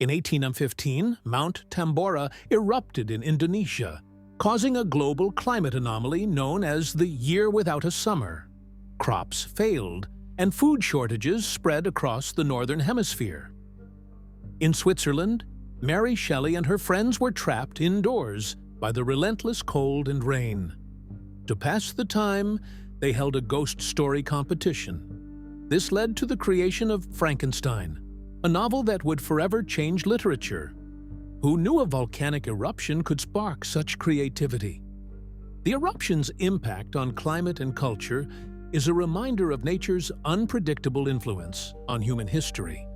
In 1815, Mount Tambora erupted in Indonesia, causing a global climate anomaly known as the Year Without a Summer. Crops failed, and food shortages spread across the Northern Hemisphere. In Switzerland, Mary Shelley and her friends were trapped indoors by the relentless cold and rain. To pass the time, they held a ghost story competition. This led to the creation of Frankenstein, a novel that would forever change literature. Who knew a volcanic eruption could spark such creativity? The eruption's impact on climate and culture is a reminder of nature's unpredictable influence on human history.